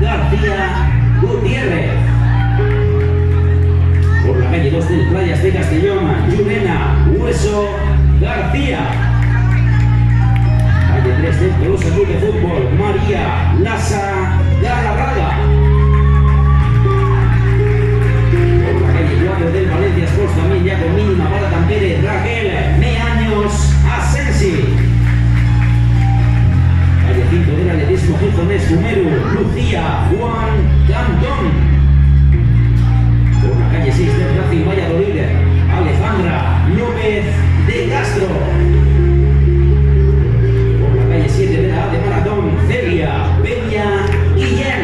García Gutiérrez. Por la calle 2 del Playas de Castellón, Yurena Hueso García. Calle 3 del Tolosa Club de Fútbol, María Lasa Galarraga. Por la calle 4 del Valencia Sports, también ya con mínima para Tampere, Raquel Meaños Asensi. Calle 5 del Atletismo Gijonés, Cumeru, Lucía Juan Cantón. Por la calle 6 del Racing Valladolid, Alejandra López de Castro. Por la calle 7 de la A de Maratón, Celia Peña Guillén.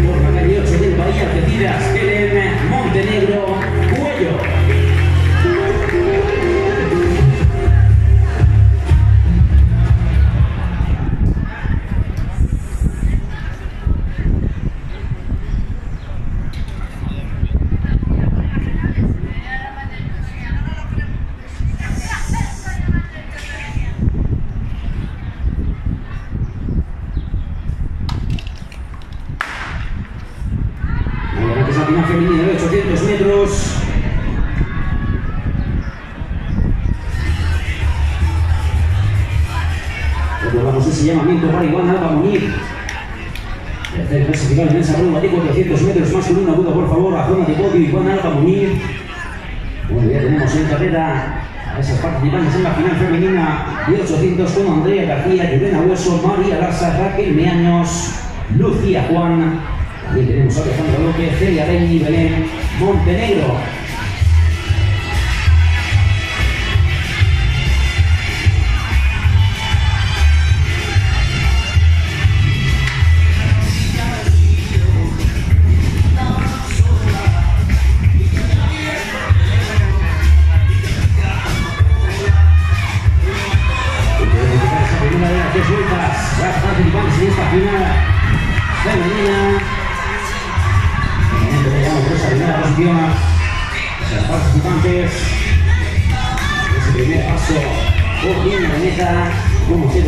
Por la calle 8 del Bahía Algeciras, Helen Montenegro Cuello. La final femenina de 800 metros. Recordamos ese llamamiento para Iván Alba Munir. Tercer clasificado en esa prueba de 400 metros masculino. Aguda por favor a zona de podio Iván Alba Munir. Bueno, ya tenemos en carrera a esas participantes en la final femenina de 800 con Andrea García, Yurena Hueso, María Larsa, Raquel Meaños, Lucía Juan. También tenemos a Alejandra López, Celia Reñi y Belén Montenegro. Esa primera de las 10 vueltas, las participantes en esta final femenina. Por esa primera posición, las participantes, ese primer paso por línea de meta, como 08-43,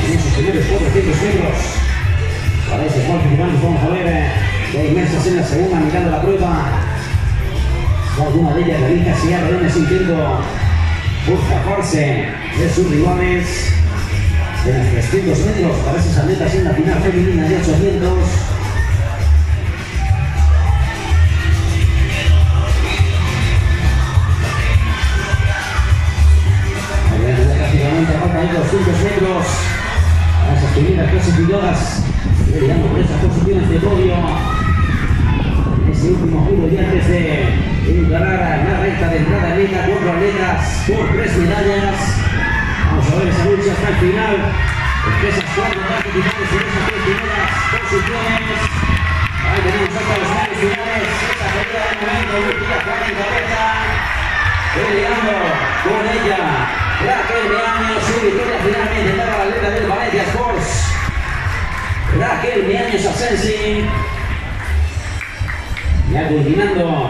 en esos primeros 400 metros. Para esos participantes vamos a ver ya inmersas en la segunda mitad de la prueba. Alguna de ellas realiza redones intento por zafarse de sus rivales de los 300 metros para esas atletas en la final femenina de 800. Falta de 200 metros a esas primeras clasificadas, peleando por esas posiciones de podio en ese último giro y antes de encarar la recta de entrada de meta. 4 atletas por 3 medallas. Vamos a ver esa lucha hasta el final entre esas 4 participantes en esas 3 primeras posiciones. Ahí tenemos hasta los finales finales. Esa pelea de momento, Lucía Juan en cabeza, peleando con ella Raquel Meaños. Su victoria finalmente para la atleta del Valencia Sports, Raquel Meaños Asensi. Ya culminando